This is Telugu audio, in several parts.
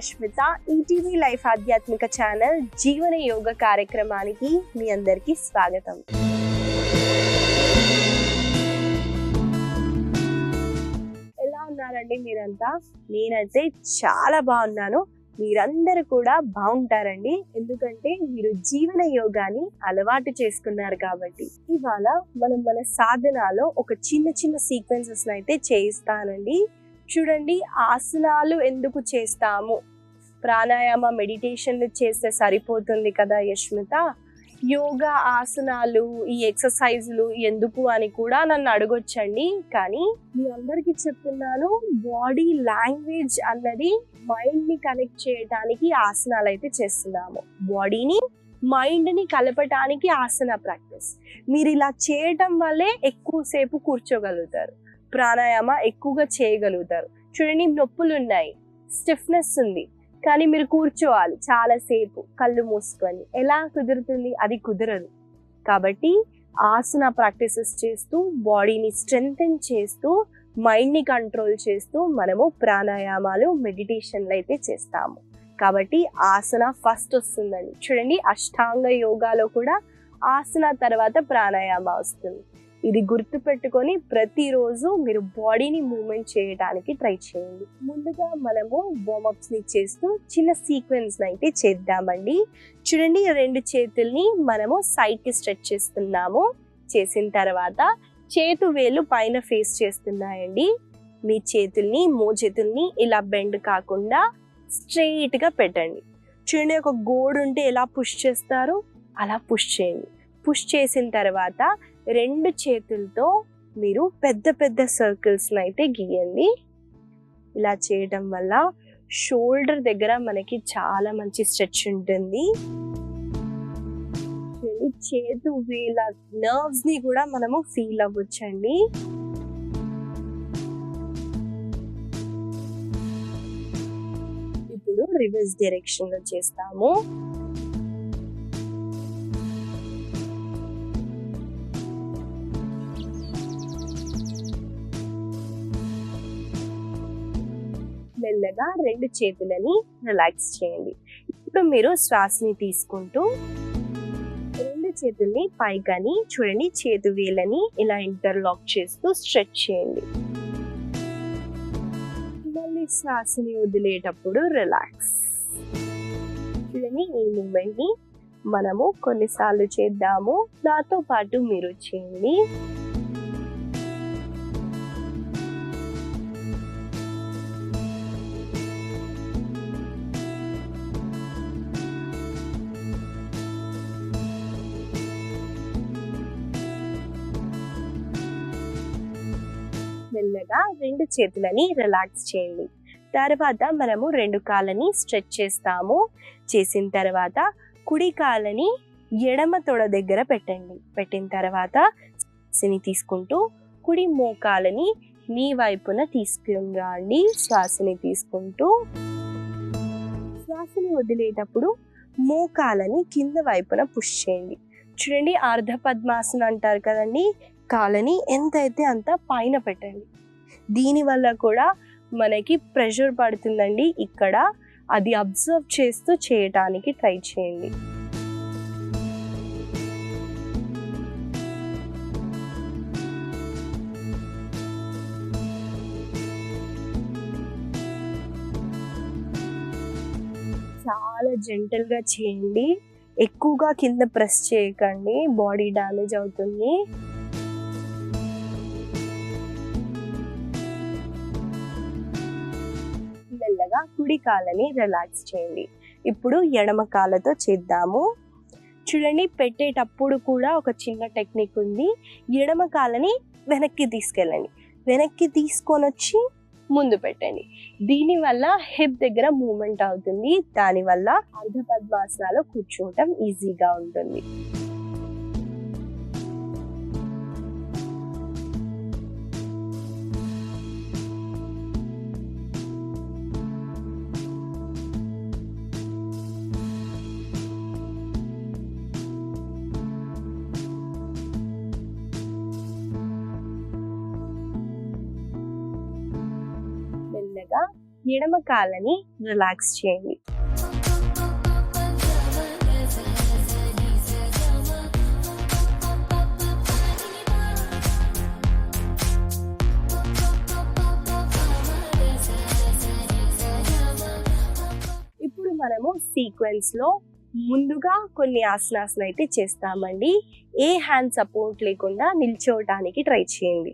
యష్మిత. ఈటీవీ లైఫ్ ఆధ్యాత్మిక ఛానల్ జీవన యోగ కార్యక్రమానికి మీ అందరికీ స్వాగతం. ఎలా ఉన్నారండి మీరంతా? నేనైతే చాలా బాగున్నాను. మీరందరూ కూడా బాగుంటారండి, ఎందుకంటే మీరు జీవన యోగాని అలవాటు చేసుకున్నారు కాబట్టి. ఇవాళ మనం మన సాధనలో ఒక చిన్న సీక్వెన్సెస్ అయితే చేయిస్తానండి. చూడండి, ఆసనాలు ఎందుకు చేస్తాము? ప్రాణాయామ మెడిటేషన్లు చేస్తే సరిపోతుంది కదా యష్మిత, యోగా ఆసనాలు ఈ ఎక్సర్సైజ్లు ఎందుకు అని కూడా నన్ను అడగొచ్చండి. కానీ మీ అందరికీ చెప్తున్నాను, బాడీ లాంగ్వేజ్ అన్నది మైండ్ ని కనెక్ట్ చేయడానికి ఆసనాలు అయితే చేస్తున్నాము. బాడీని మైండ్ ని కలపటానికి ఆసన ప్రాక్టీస్. మీరు ఇలా చేయటం వల్లే ఎక్కువసేపు కూర్చోగలుగుతారు, ప్రాణాయామ ఎక్కువగా చేయగలుగుతారు. చూడండి, నొప్పులు ఉన్నాయి, స్టిఫ్నెస్ ఉంది, కానీ మీరు కూర్చోవాలి చాలాసేపు కళ్ళు మూసుకొని. ఎలా కుదురుతుంది? అది కుదరదు. కాబట్టి ఆసన ప్రాక్టీసెస్ చేస్తూ, బాడీని స్ట్రెంగ్తెన్ చేస్తూ, మైండ్ని కంట్రోల్ చేస్తూ మనము ప్రాణాయామాలు మెడిటేషన్లు అయితే చేస్తాము. కాబట్టి ఆసన ఫస్ట్ వస్తుందండి. చూడండి, అష్టాంగ యోగాలో కూడా ఆసన తర్వాత ప్రాణాయామ వస్తుంది. ఇది గుర్తుపెట్టుకొని ప్రతిరోజు మీరు బాడీని మూవ్మెంట్ చేయడానికి ట్రై చేయండి. ముందుగా మనము వార్మప్స్ ని చేస్తూ చిన్న సీక్వెన్స్ అయితే చేద్దామండి. చూడండి, 2 చేతుల్ని మనము సైడ్ కి స్ట్రెచ్ చేస్తున్నాము. చేసిన తర్వాత చేతు వేలు పైన ఫేస్ చేస్తున్నాయండి. మీ చేతుల్ని, మోచేతుల్ని ఇలా బెండ్ కాకుండా స్ట్రెయిట్ గా పెట్టండి. చూడండి, ఒక గోడు ఉంటే ఎలా పుష్ చేస్తారు అలా పుష్ చేయండి. పుష్ చేసిన తర్వాత 2 చేతులతో మీరు పెద్ద సర్కిల్స్ అయితే గీయండి. ఇలా చేయడం వల్ల షోల్డర్ దగ్గర మనకి చాలా మంచి స్ట్రెచ్ ఉంటుంది. చేతు వేల నర్వ్స్ ని కూడా మనము ఫీల్ అవ్వచ్చండి. ఇప్పుడు రివర్స్ డైరెక్షన్ లో చేస్తాము. మెల్లగా 2 చేతులని రిలాక్స్ చేయండి. ఇప్పుడు మీరు శ్వాసని తీసుకుంటూ 2 చేతుల్ని పైకని చూడండి, చేతు వేలని ఇలా ఇంటర్లాక్ చేస్తూ స్ట్రెచ్ చేయండి. మళ్ళీ శ్వాసని వదిలేటప్పుడు రిలాక్స్. చూడండి, ఈ మూమెంట్ ని మనము కొన్నిసార్లు చేద్దాము. నాతో పాటు మీరు చేయండి. మెల్లగా 2 చేతులని రిలాక్స్ చేయండి. తర్వాత మనము 2 కాళ్ళని స్ట్రెచ్ చేస్తాము. చేసిన తర్వాత కుడి కాళ్ళని ఎడమ తొడ దగ్గర పెట్టండి. పెట్టిన తర్వాత శ్వాసని తీసుకుంటూ కుడి మోకాలని మీ వైపున తీసుకురండి. శ్వాసని తీసుకుంటూ శ్వాసని వదిలేటప్పుడు మోకాలని కింద వైపున పుష్ చేయండి. చూడండి, అర్ధ పద్మాసన అంటారు కదండి, కాళ్ళని ఎంతైతే అంత పైన పెట్టండి. దీనివల్ల కూడా మనకి ప్రెషర్ పడుతుందండి ఇక్కడ, అది అబ్జర్వ్ చేస్తూ చేయటానికి ట్రై చేయండి. చాలా జెంటల్ గా చేయండి, ఎక్కువగా కింద ప్రెస్ చేయకండి, బాడీ డ్యామేజ్ అవుతుంది. మెల్లగా కుడి కాళ్ళని రిలాక్స్ చేయండి. ఇప్పుడు ఎడమ కాళ్ళతో చేద్దాము. చూడండి, పెట్టేటప్పుడు కూడా ఒక చిన్న టెక్నిక్ ఉంది. ఎడమ కాళ్ళని వెనక్కి తీసుకెళ్ళండి, వెనక్కి తీసుకొని వచ్చి ముందు పెట్టండి. దీనివల్ల హిప్ దగ్గర మూమెంట్ అవుతుంది. దానివల్ల అర్ధ పద్మాసనాలో కూర్చోవటం ఈజీగా ఉంటుంది. మెల్లగా ఎడమ కాళ్ళని రిలాక్స్ చేయండి. ఇప్పుడు మనము సీక్వెన్స్ లో ముందుగా కొన్ని ఆసనాస్ అయితే చేస్తామండి. ఏ హ్యాండ్ సపోర్ట్ లేకుండా నిల్చోవడానికి ట్రై చేయండి.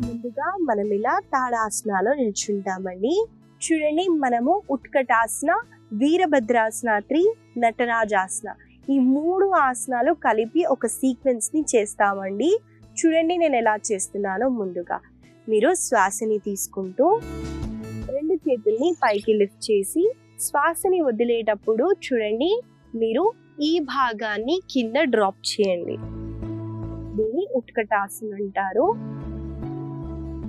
ముందుగా మనం ఇలా తాడాసనాలో నిల్చుంటామండి. చూడండి, మనము ఉత్కటాసన, వీరభద్రాసన 3, నటరాజాసన ఈ 3 ఆసనాలు కలిపి ఒక సీక్వెన్స్ ని చేస్తామండి. చూడండి నేను ఎలా చేస్తున్నానో. ముందుగా మీరు శ్వాసని తీసుకుంటూ 2 చేతుల్ని పైకి లిఫ్ట్ చేసి శ్వాసని వదిలేటప్పుడు చూడండి మీరు ఈ భాగాన్ని కింద డ్రాప్ చేయండి. దీన్ని ఉత్కటాసన అంటారు.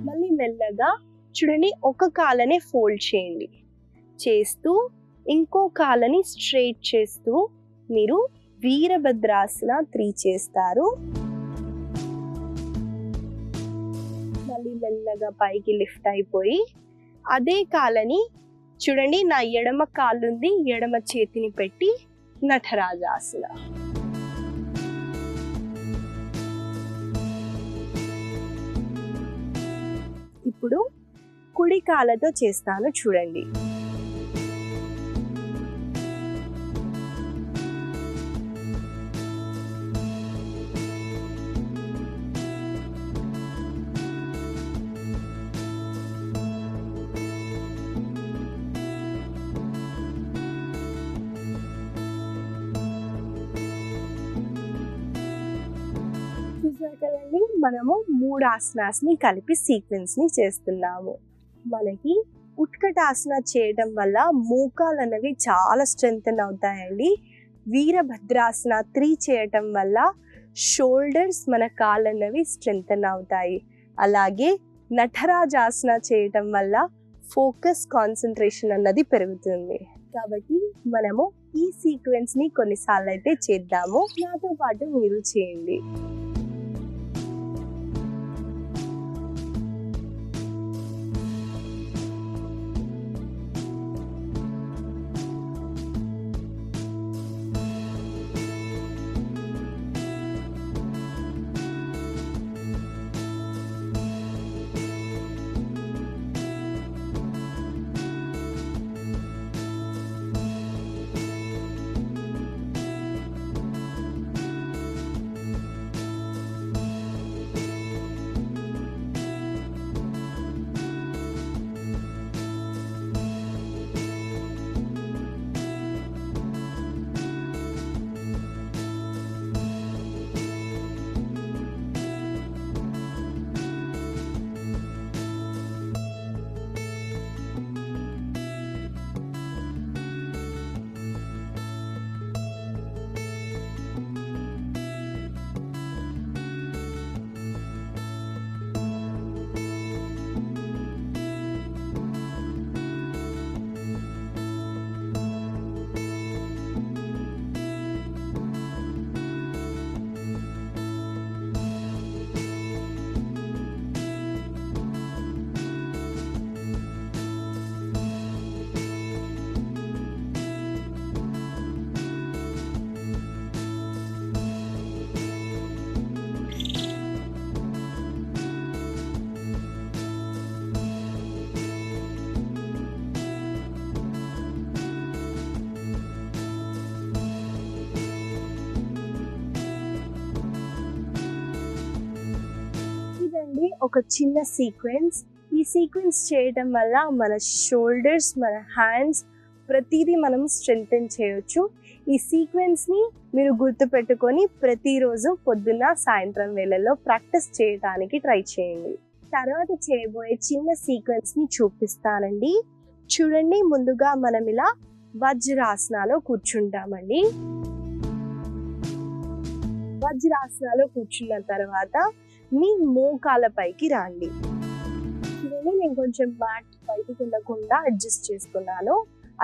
మళ్ళీ మెల్లగా చూడండి ఒక కాలని ఫోల్డ్ చేయండి. చేస్తూ ఇంకో కాలని స్ట్రైట్ చేస్తూ మీరు వీరభద్రాసన 3 చేస్తారు. మళ్ళీ మెల్లగా పైకి లిఫ్ట్ అయిపోయి అదే కాలని చూడండి నా ఎడమ కాలుంది, ఎడమ చేతిని పెట్టి నటరాజాసన. ఇప్పుడు కుడి కాళ్ళతో చేస్తాను చూడండి. చూసారు కదండి, మనము 3 ఆసనాస్ ని కలిపి సీక్వెన్స్ ని చేస్తున్నాము. మనకి ఉత్కటాసన చేయడం వల్ల మోకాలు అనేవి చాలా స్ట్రెంగ్తెన్ అవుతాయండి. వీరభద్రాసన 3 చేయటం వల్ల షోల్డర్స్, మన కాళ్ళు అనేవి స్ట్రెంగ్తెన్ అవుతాయి. అలాగే నటరాజాసన చేయటం వల్ల ఫోకస్, కాన్సన్ట్రేషన్ అన్నది పెరుగుతుంది. కాబట్టి మనము ఈ సీక్వెన్స్ ని కొన్నిసార్లు అయితే చేద్దాము. నాతో పాటు మీరు చేయండి. ఒక చిన్న సీక్వెన్స్. ఈ సీక్వెన్స్ చేయడం వల్ల మన షోల్డర్స్, మన హ్యాండ్స్ ప్రతిదీ మనం స్ట్రెంగ్తెన్ చేయొచ్చు. ఈ సీక్వెన్స్ని మీరు గుర్తుపెట్టుకొని ప్రతిరోజు పొద్దున్న, సాయంత్రం వేళల్లో ప్రాక్టీస్ చేయడానికి ట్రై చేయండి. తర్వాత చేయబోయే చిన్న సీక్వెన్స్ని చూపిస్తానండి. చూడండి, ముందుగా మనం ఇలా వజ్రాసనాలో కూర్చుంటామండి. వజ్రాసనాలో కూర్చున్న తర్వాత మీ మోకాల పైకి రండి. చూడండి, నేను కొంచెం మ్యాట్ పైకి వెళ్ళకుండా అడ్జస్ట్ చేసుకున్నాను.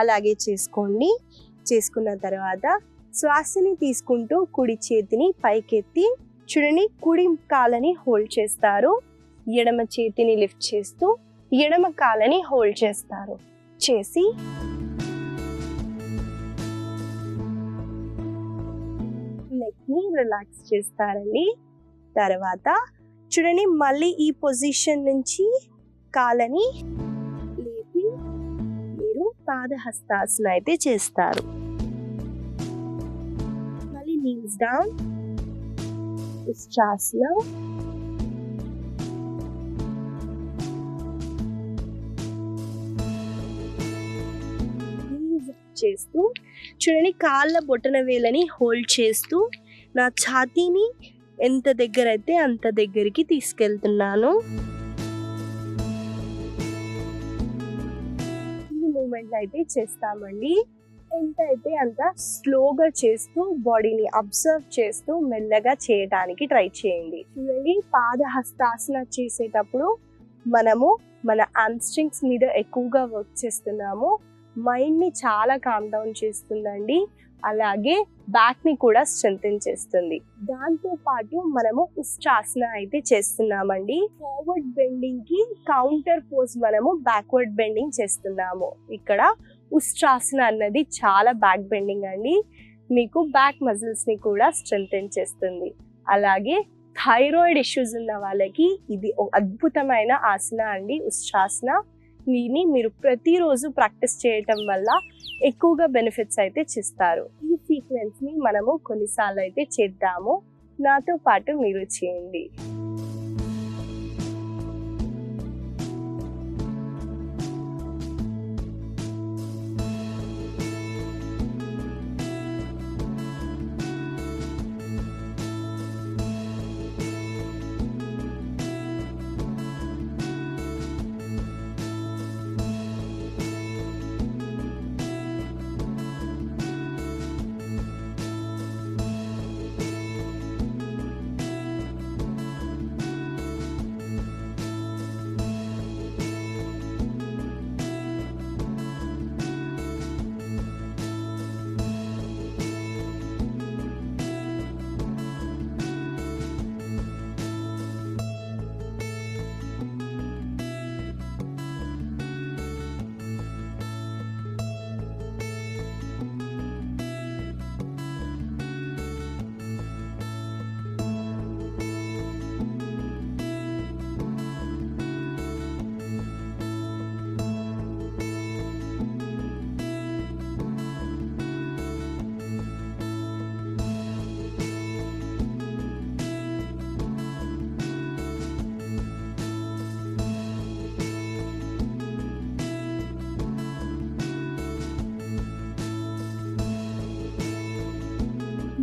అలాగే చేసుకోండి. చేసుకున్న తర్వాత శ్వాసని తీసుకుంటూ కుడి చేతిని పైకెత్తి చూడండి, కుడి కాలని హోల్డ్ చేస్తారు. ఎడమ చేతిని లిఫ్ట్ చేస్తూ ఎడమ కాలని హోల్డ్ చేస్తారు. చేసి నెక్ ని రిలాక్స్ చేస్తారండి. తర్వాత చూడండి, మళ్ళీ ఈ పొజిషన్ నుంచి కాలని లేపి మీరు పాదహస్తాసన అయితే చేస్తారు. మళ్ళీ నీల్స్ డౌన్, ఉస్ట్రాసన. చేస్తూ చూడండి, కాళ్ళ బొటన వేలని హోల్డ్ చేస్తూ నా ఛాతీని ఎంత దగ్గర అయితే అంత దగ్గరికి తీసుకెళ్తున్నాను. ఈ మూమెంట్ అయితే చేస్తామండి. ఎంత అయితే అంత స్లోగా చేస్తూ బాడీని అబ్జర్వ్ చేస్తూ మెల్లగా చేయడానికి ట్రై చేయండి. చూడండి, పాదహస్తాసన చేసేటప్పుడు మనము మన hamstrings మీద ఎక్కువగా వర్క్ చేస్తున్నాము. మైండ్ ని చాలా కామ్ డౌన్ చేస్తుందండి. అలాగే బ్యాక్ ని కూడా స్ట్రెంథెన్ చేస్తుంది. దాంతో పాటు మనము ఉస్ట్రాసన అయితే చేస్తున్నామండి. ఫార్వర్డ్ బెండింగ్ కి కౌంటర్ పోజ్ మనము బ్యాక్వర్డ్ బెండింగ్ చేస్తున్నాము. ఇక్కడ ఉస్ట్రాసన అన్నది చాలా బ్యాక్ బెండింగ్ అండి. మీకు బ్యాక్ మజిల్స్ ని కూడా స్ట్రెంథెన్ చేస్తుంది. అలాగే థైరాయిడ్ ఇష్యూస్ ఉన్న వాళ్ళకి ఇది అద్భుతమైన ఆసన అండి, ఉస్ట్రాసన. దీన్ని మీరు ప్రతిరోజు ప్రాక్టీస్ చేయటం వల్ల ఎక్కువగా బెనిఫిట్స్ అయితే చేస్తారు. ఈ సీక్వెన్స్ ని మనము కొన్నిసార్లు అయితే చేద్దాము. నాతో పాటు మీరు చేయండి.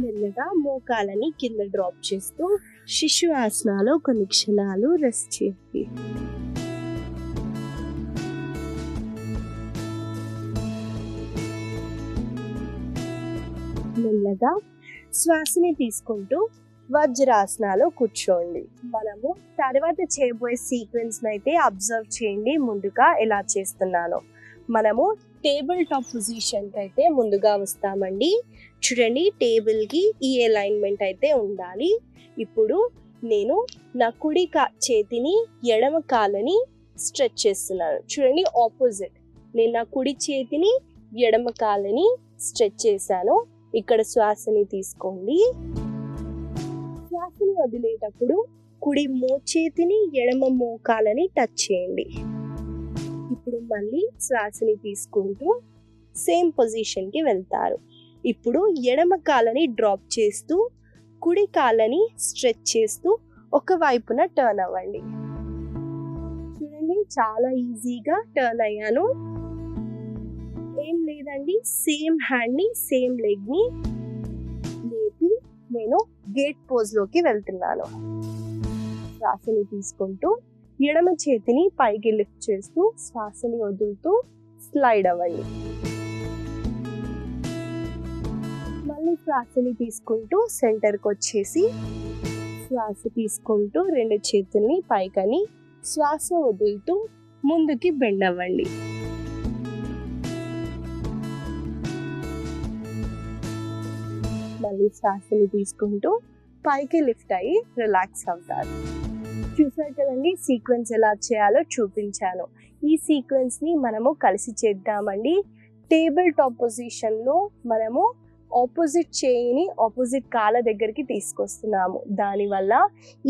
మెల్లగా మోకాలని కింద డ్రాప్ చేస్తూ శిశు ఆసనాలో కొన్ని క్షణాలు రెస్ట్ చేయండి. మెల్లగా శ్వాసని తీసుకుంటూ వజ్రాసనాలో కూర్చోండి. మనము తర్వాత చేయబోయే సీక్వెన్స్ అయితే అబ్జర్వ్ చేయండి. ముందుగా ఎలా చేస్తున్నానో మనము టేబుల్ టాప్ పొజిషన్ కి అయితే ముందుగా వస్తామండి. చూడండి, టేబుల్ కి ఈ అలైన్మెంట్ అయితే ఉండాలి. ఇప్పుడు నేను నా కుడి చేతిని ఎడమ కాలని స్ట్రెచ్ చేస్తున్నాను. చూడండి, ఆపోజిట్. నేను నా కుడి చేతిని ఎడమ కాలని స్ట్రెచ్ చేశాను. ఇక్కడ శ్వాసని తీసుకోండి. శ్వాసని వదిలేటప్పుడు కుడి మోచేతిని ఎడమ మోకాలని టచ్ చేయండి. ఇప్పుడు మళ్ళీ శ్వాసని తీసుకుంటూ సేమ్ పొజిషన్ కి వెళ్తారు. ఇప్పుడు ఎడమ కాలని డ్రాప్ చేస్తూ కుడి కాలని స్ట్రెచ్ చేస్తూ ఒక వైపున టర్న్ అవ్వండి. చూడండి, చాలా ఈజీగా టర్న్ అయ్యాను. ఏం లేదండి, సేమ్ హ్యాండ్ ని సేమ్ లెగ్ ని లేపి నేను గేట్ పోజ్ లోకి వెళ్తున్నాను. శ్వాసని తీసుకుంటూ ఎడమ చేతిని పైకి లిఫ్ట్ చేస్తూ శ్వాసని వదులుతూ స్లైడ్ అవ్వండి. మళ్ళీ శ్వాసని తీసుకుంటూ సెంటర్కి వచ్చేసి శ్వాస తీసుకుంటూ రెండు చేతుల్ని పైకని శ్వాస వదులుతూ ముందుకి బెండ్ అవ్వండి. మళ్ళీ శ్వాసని తీసుకుంటూ పైకి లిఫ్ట్ అయ్యి రిలాక్స్ అవుతారు. చూసారు కదండి, సీక్వెన్స్ ఎలా చేయాలో చూపించాను. ఈ సీక్వెన్స్ ని మనము కలిసి చేద్దామండి. టేబుల్ టాప్ పొజిషన్ లో మనము ఆపోజిట్ చేయిని ఆపోజిట్ కాళ్ళ దగ్గరికి తీసుకొస్తున్నాము. దానివల్ల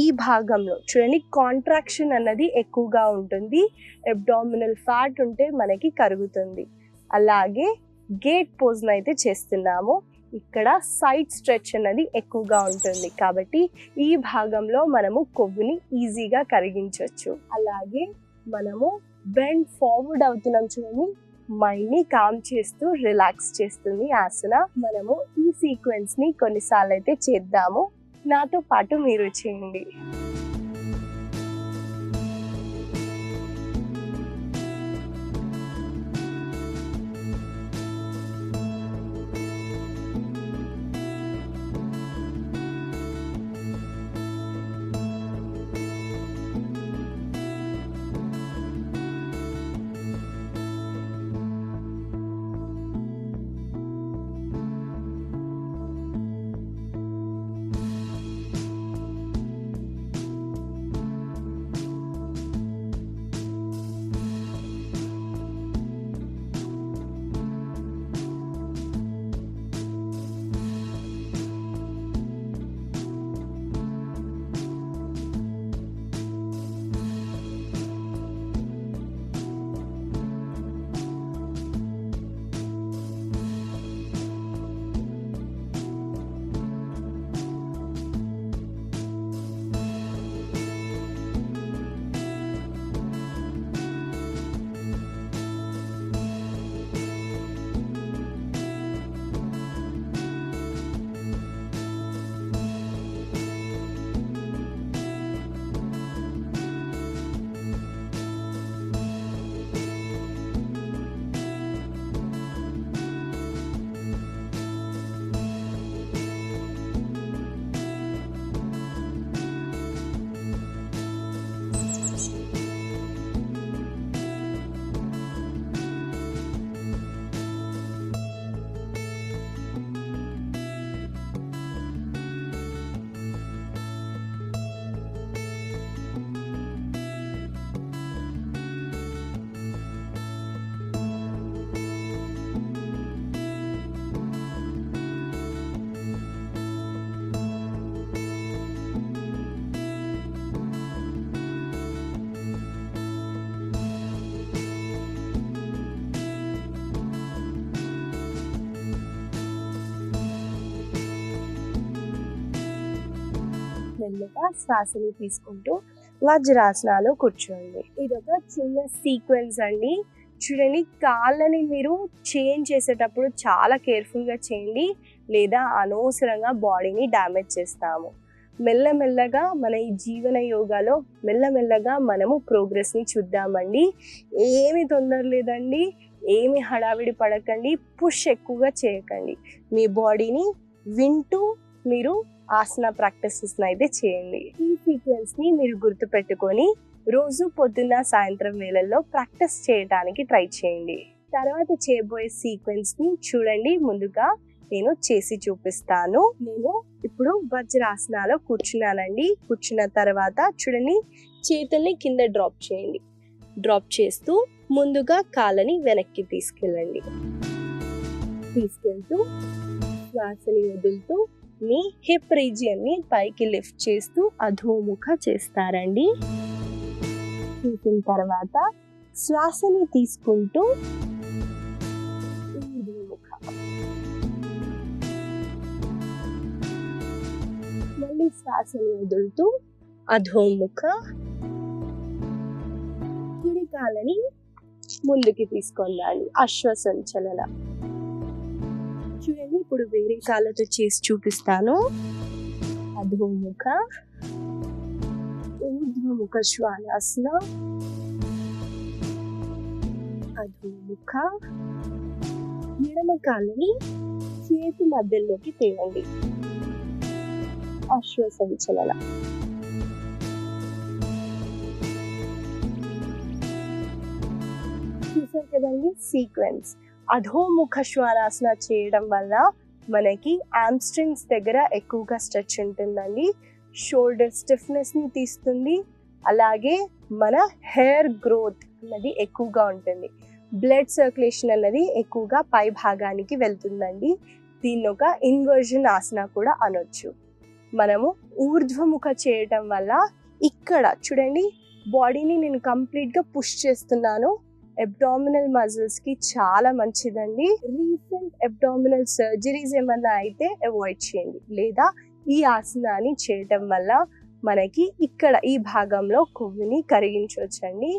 ఈ భాగంలో చూడండి కాంట్రాక్షన్ అన్నది ఎక్కువగా ఉంటుంది. అబ్డామినల్ ఫ్యాట్ ఉంటే మనకి కరుగుతుంది. అలాగే గేట్ పోజ్ అయితే చేస్తున్నాము. ఇక్కడ సైడ్ స్ట్రెచ్ అన్నది ఎక్కువగా ఉంటుంది కాబట్టి ఈ భాగంలో మనము కొవ్వుని ఈజీగా కరిగించవచ్చు. అలాగే మనము బెండ్ ఫార్వర్డ్ అవుతున్నాం చూడండి, మైండ్ ని కామ్ చేస్తూ రిలాక్స్ చేస్తుంది ఆసన. మనము ఈ సీక్వెన్స్ ని కొన్నిసార్లు అయితే చేద్దాము. నాతో పాటు మీరు చేయండి. మెల్లగా శ్వాసని తీసుకుంటూ వజ్రాసనాలో కూర్చోండి. ఇదొక చిన్న సీక్వెన్స్ అండి. చూడండి, కాళ్ళని మీరు చేంజ్ చేసేటప్పుడు చాలా కేర్ఫుల్గా చేయండి, లేదా అనవసరంగా బాడీని డ్యామేజ్ చేస్తాము. మెల్లమెల్లగా మన ఈ జీవన యోగాలో మెల్లమెల్లగా మనము ప్రోగ్రెస్ని చూద్దామండి. ఏమి తొందర లేదండి, ఏమి హడావిడి పడకండి, పుష్ ఎక్కువగా చేయకండి. మీ బాడీని వింటూ మీరు ఆసన ప్రాక్టీసెస్ అయితే చేయండి. ఈ సీక్వెన్స్ ని మీరు గుర్తుపెట్టుకొని రోజు పొద్దున్న సాయంత్రం వేళల్లో ప్రాక్టీస్ చేయడానికి ట్రై చేయండి. తర్వాత చేయబోయే సీక్వెన్స్ ని చూడండి, ముందుగా నేను చేసి చూపిస్తాను. నేను ఇప్పుడు వజ్రాసనాలో కూర్చున్నానండి. కూర్చున్న తర్వాత చూడండి, చేతుల్ని కింద డ్రాప్ చేయండి. డ్రాప్ చేస్తూ ముందుగా కాళ్ళని వెనక్కి తీసుకెళ్ళండి. తీసుకెళ్తూ శ్వాసని వదులుతూ మీ హిప్ రీజియన్ ని పైకి లిఫ్ట్ చేస్తూ అధోముఖ చేస్తారండి. తీసిన తర్వాత శ్వాసని తీసుకుంటూ ఊర్ధ్వముఖ, మళ్ళీ శ్వాసని వదులుతూ అధోముఖ. కుడి కాళ్ళని ముందుకి తీసుకొండి, అశ్వసంచలన. చూడండి, ఇప్పుడు వేరే కాళ్ళతో చేసి చూపిస్తాను. అధోముఖ, ఊర్ధ్వముఖ శ్వానాసన, అధోముఖ. ఎడమ కాళ్ళని చేతి మధ్యలోకి తేయండి, అశ్వసంచలన. చూసారు కదండి సీక్వెన్స్. అధోముఖ శ్వానాసన చేయడం వల్ల మనకి ఆమ్స్ట్రింగ్స్ దగ్గర ఎక్కువగా స్ట్రెచ్ ఉంటుందండి. షోల్డర్ స్టిఫ్నెస్ ని తీస్తుంది, అలాగే మన హెయిర్ గ్రోత్ అన్నది ఎక్కువగా ఉంటుంది. బ్లడ్ సర్క్యులేషన్ అన్నది ఎక్కువగా పై భాగానికి వెళ్తుందండి. దీన్ని ఒక ఇన్వర్జన్ ఆసన కూడా అనొచ్చు. మనము ఊర్ధ్వముఖ చేయటం వల్ల ఇక్కడ చూడండి, బాడీని నేను కంప్లీట్గా పుష్ చేస్తున్నాను. అబ్డామినల్ మజిల్స్కి చాలా మంచిదండి. రీసెంట్ అబ్డామినల్ సర్జరీస్ ఏమన్నా అయితే అవాయిడ్ చేయండి. లేదా ఈ ఆసనాన్ని చేయటం వల్ల మనకి ఇక్కడ ఈ భాగంలో కొవ్వుని కరిగించవచ్చండి.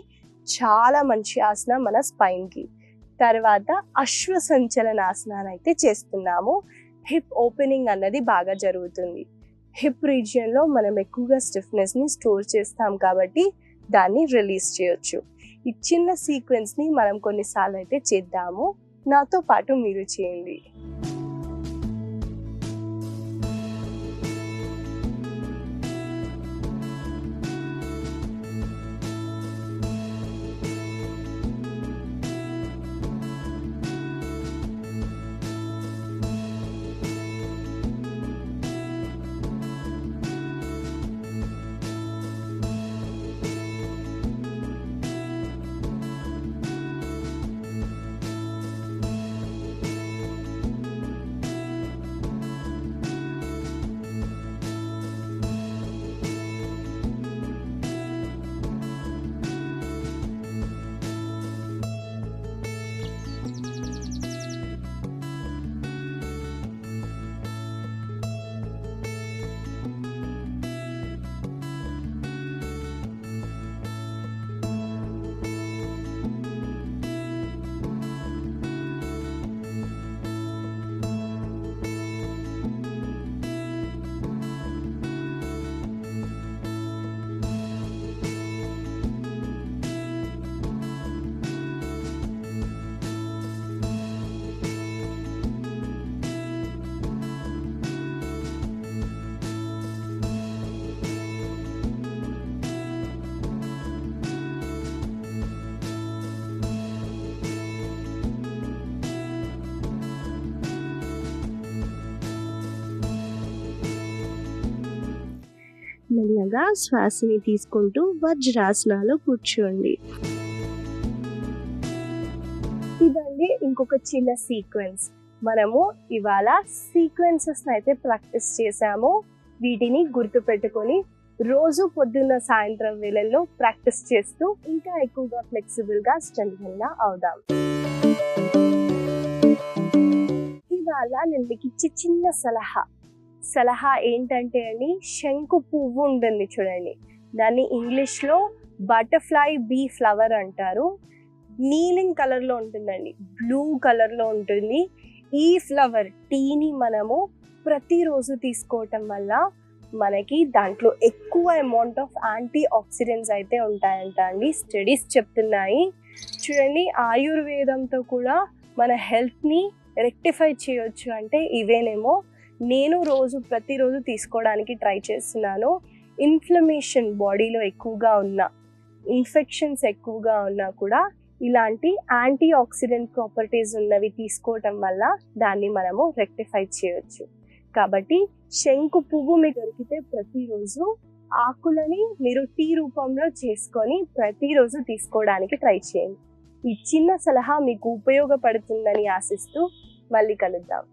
చాలా మంచి ఆసన మన స్పైన్కి. తర్వాత అశ్వ సంచలనాసనాన్ని అయితే చేస్తున్నాము. హిప్ ఓపెనింగ్ అన్నది బాగా జరుగుతుంది. హిప్ రీజియన్లో మనం ఎక్కువగా స్టిఫ్నెస్ని స్టోర్ చేస్తాం కాబట్టి దాన్ని రిలీజ్ చేయొచ్చు. ఈ చిన్న సీక్వెన్స్ని మనం కొన్నిసార్లు అయితే చేద్దాము. నాతో పాటు మీరు చేయండి. మెల్లగా శ్వాసని తీసుకుంటూ వజ్రాసనాలో కూర్చోండి. ఇదండి ఇంకొక చిన్న సీక్వెన్స్. మనము ఇవాళ సీక్వెన్సెస్ అయితే ప్రాక్టీస్ చేసాము. వీటిని గుర్తు పెట్టుకొని రోజు పొద్దున్న సాయంత్రం వేళల్లో ప్రాక్టీస్ చేస్తూ ఇంకా ఎక్కువగా ఫ్లెక్సిబుల్గా స్ట్రెంగ్గా అవుదాం. ఇవాళ నేను మీకు ఇచ్చే చిన్న సలహా ఏంటంటే అండి, శంకు పువ్వు ఉంటుంది చూడండి, దాన్ని ఇంగ్లీష్లో బటర్ఫ్లై బీ ఫ్లవర్ అంటారు. నీలింగ్ కలర్లో ఉంటుందండి, బ్లూ కలర్లో ఉంటుంది. ఈ ఫ్లవర్ టీని మనము ప్రతిరోజు తీసుకోవటం వల్ల మనకి దాంట్లో ఎక్కువ అమౌంట్ ఆఫ్ యాంటీ ఆక్సిడెంట్స్ అయితే ఉంటాయంట అండి, స్టడీస్ చెప్తున్నాయి. చూడండి, ఆయుర్వేదంతో కూడా మన హెల్త్ని రెక్టిఫై చేయొచ్చు అంటే ఇవేనేమో. నేను ప్రతిరోజు తీసుకోవడానికి ట్రై చేస్తున్నాను. ఇన్ఫ్లమేషన్ బాడీలో ఎక్కువగా ఉన్నా, ఇన్ఫెక్షన్స్ ఎక్కువగా ఉన్నా కూడా ఇలాంటి యాంటీ ఆక్సిడెంట్ ప్రాపర్టీస్ ఉన్నవి తీసుకోవటం వల్ల దాన్ని మనము రెక్టిఫై చేయొచ్చు. కాబట్టి శంకు పువ్వు మీకు దొరికితే ప్రతిరోజు ఆకులని మీరు టీ రూపంలో చేసుకొని ప్రతిరోజు తీసుకోవడానికి ట్రై చేయండి. ఈ చిన్న సలహా మీకు ఉపయోగపడుతుందని ఆశిస్తూ మళ్ళీ కలుద్దాం.